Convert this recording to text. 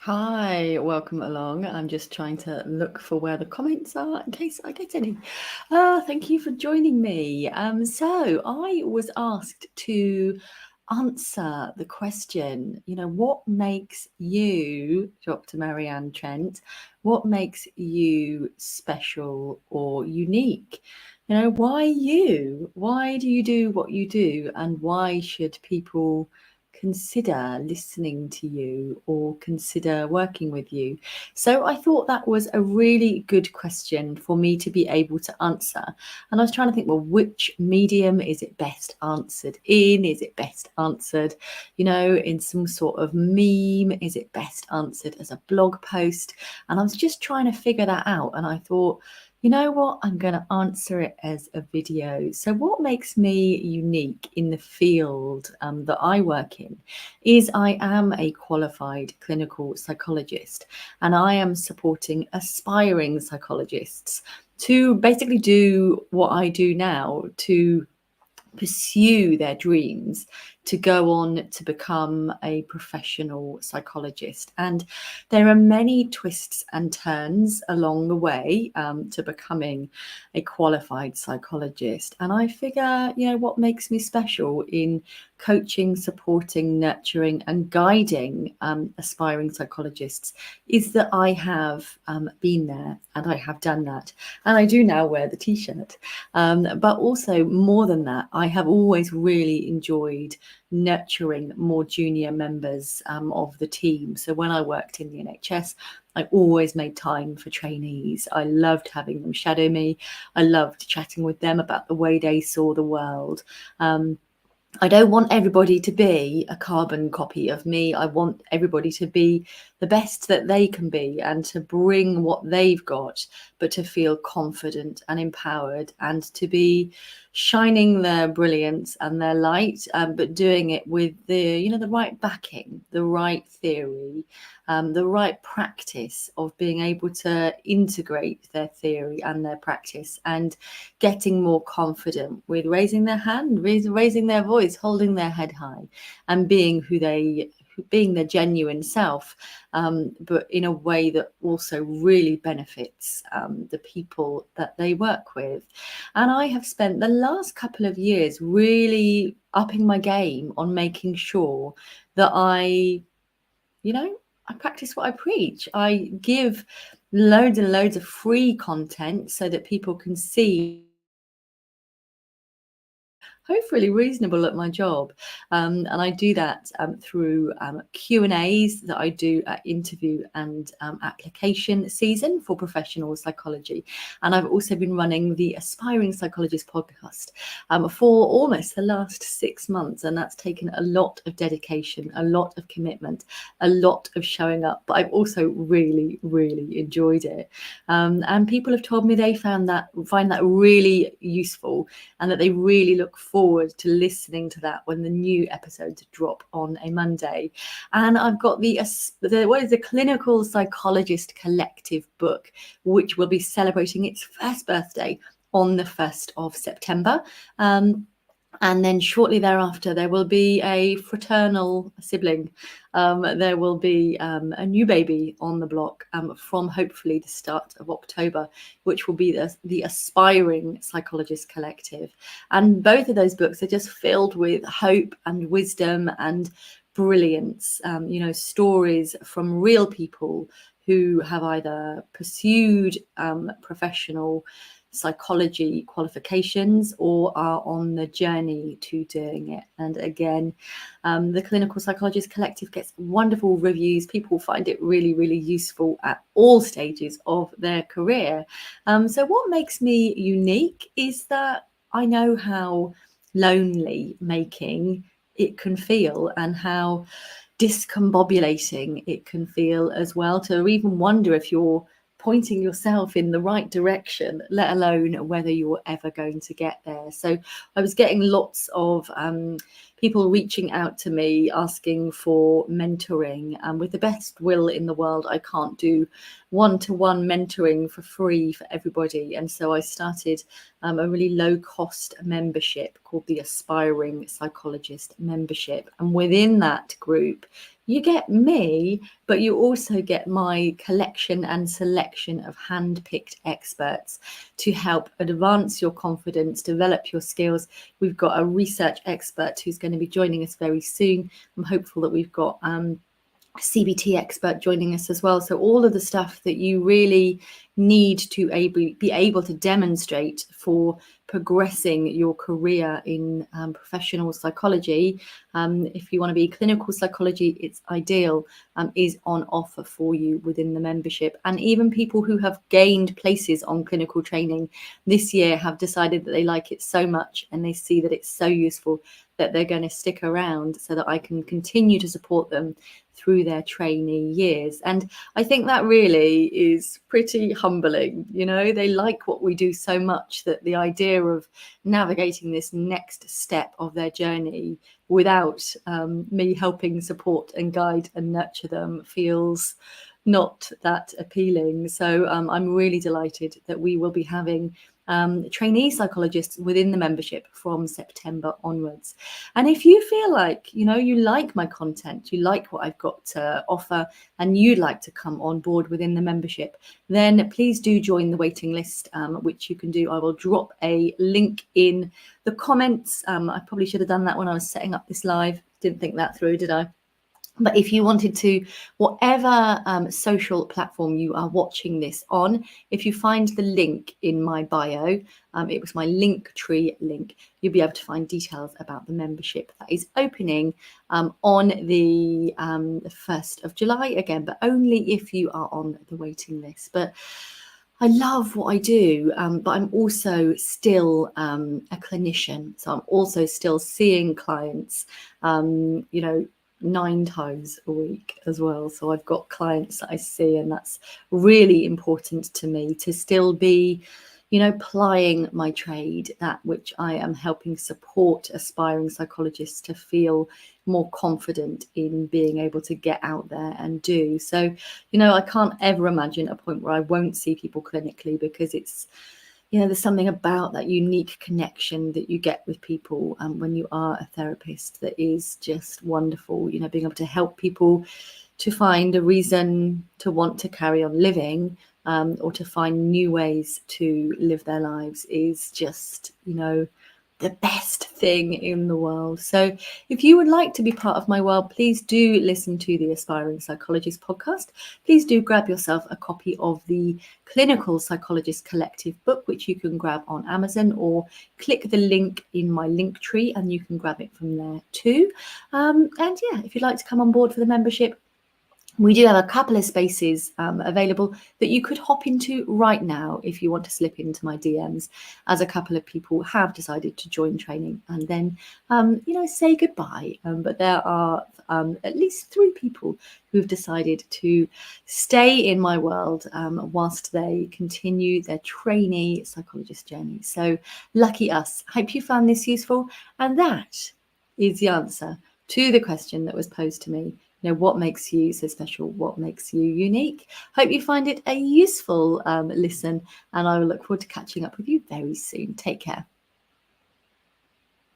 Hi, welcome along. I'm just trying to look for where the comments are in case I get any. Thank you for joining me. So I was asked to answer the question, what makes you, Dr. Marianne Trent, what makes you special or unique? Why you? Why do you do what you do? And why should people consider listening to you or consider working with you? So I thought that was a really good question for me to be able to answer. And I was trying to think, well, which medium is it best answered in? Is it best answered, in some sort of meme? Is it best answered as a blog post? And I was just trying to figure that out. And I thought, you know what? I'm going to answer it as a video. So, what makes me unique in the field that I work in is I am a qualified clinical psychologist and I am supporting aspiring psychologists to basically do what I do now, to pursue their dreams, to go on to become a professional psychologist. And there are many twists and turns along the way to becoming a qualified psychologist. And I figure, what makes me special in coaching, supporting, nurturing, and guiding aspiring psychologists is that I have been there and I have done that. And I do now wear the t-shirt. But also, more than that, I have always really enjoyed nurturing more junior members of the team. So when I worked in the NHS, I always made time for trainees. I loved having them shadow me. I loved chatting with them about the way they saw the world. I don't want everybody to be a carbon copy of me. I want everybody to be the best that they can be and to bring what they've got, but to feel confident and empowered and to be shining their brilliance and their light, but doing it with the right backing, the right theory, the right practice of being able to integrate their theory and their practice and getting more confident with raising their hand, raising their voice, holding their head high, and being being their genuine self, but in a way that also really benefits the people that they work with. And I have spent the last couple of years really upping my game on making sure that I practice what I preach. I give loads and loads of free content so that people can see hopefully reasonable at my job. And I do that through Q&As that I do at interview and application season for professional psychology. And I've also been running the Aspiring Psychologist podcast for almost the last 6 months. And that's taken a lot of dedication, a lot of commitment, a lot of showing up. But I've also really, really enjoyed it. And people have told me they find that really useful and that they really look forward to listening to that when the new episodes drop on a Monday. And I've got the Clinical Psychologist Collective book, which will be celebrating its first birthday on the 1st of September. And then shortly thereafter, there will be a fraternal sibling. There will be a new baby on the block from hopefully the start of October, which will be the Aspiring Psychologist Collective. And both of those books are just filled with hope and wisdom and brilliance, stories from real people who have either pursued professional psychology qualifications or are on the journey to doing it. And again, the Clinical Psychologist Collective gets wonderful reviews. People find it really, really useful at all stages of their career. So what makes me unique is that I know how lonely making it can feel and how discombobulating it can feel as well, to even wonder if you're pointing yourself in the right direction, let alone whether you're ever going to get there. So I was getting lots of people reaching out to me asking for mentoring. With the best will in the world, I can't do one-to-one mentoring for free for everybody. And so I started a really low-cost membership called the Aspiring Psychologist Membership. And within that group, you get me, but you also get my collection and selection of hand-picked experts to help advance your confidence, develop your skills. We've got a research expert who's going to be joining us very soon. I'm hopeful that we've got a CBT expert joining us as well. So all of the stuff that you really need to be able to demonstrate for progressing your career in professional psychology. If you want to be clinical psychology, it's ideal, is on offer for you within the membership. And even people who have gained places on clinical training this year have decided that they like it so much and they see that it's so useful that they're going to stick around so that I can continue to support them through their trainee years. And I think that really is pretty humbling. You know, they like what we do so much that the idea of navigating this next step of their journey without me helping support and guide and nurture them feels not that appealing. So I'm really delighted that we will be having trainee psychologists within the membership from September onwards. And if you feel like, you know, you like my content, you like what I've got to offer, and you'd like to come on board within the membership, then please do join the waiting list, which you can do. I will drop a link in the comments. I probably should have done that when I was setting up this live. Didn't think that through, did I? But if you wanted to, whatever social platform you are watching this on, if you find the link in my bio, it was my Linktree link, you'll be able to find details about the membership that is opening on the 1st of July again, but only if you are on the waiting list. But I love what I do, but I'm also still a clinician. So I'm also still seeing clients, you know, 9 times a week as well. So I've got clients that I see, and that's really important to me to still be, you know, plying my trade, that which I am helping support aspiring psychologists to feel more confident in being able to get out there and do. So, you know, I can't ever imagine a point where I won't see people clinically, because it's, you know, there's something about that unique connection that you get with people when you are a therapist that is just wonderful. You know, being able to help people to find a reason to want to carry on living, or to find new ways to live their lives is just, you know, the best thing in the world. So if you would like to be part of my world, please do listen to the Aspiring Psychologist podcast. Please do grab yourself a copy of the Clinical Psychologist Collective book, which you can grab on Amazon, or click the link in my Linktree and you can grab it from there too. And yeah, if you'd like to come on board for the membership, we do have a couple of spaces available that you could hop into right now if you want to slip into my DMs, as a couple of people have decided to join training and then, you know, say goodbye. But there are at least 3 people who've decided to stay in my world whilst they continue their trainee psychologist journey. So lucky us. Hope you found this useful. And that is the answer to the question that was posed to me. You know, what makes you so special? What makes you unique? Hope you find it a useful listen, and I will look forward to catching up with you very soon. Take care.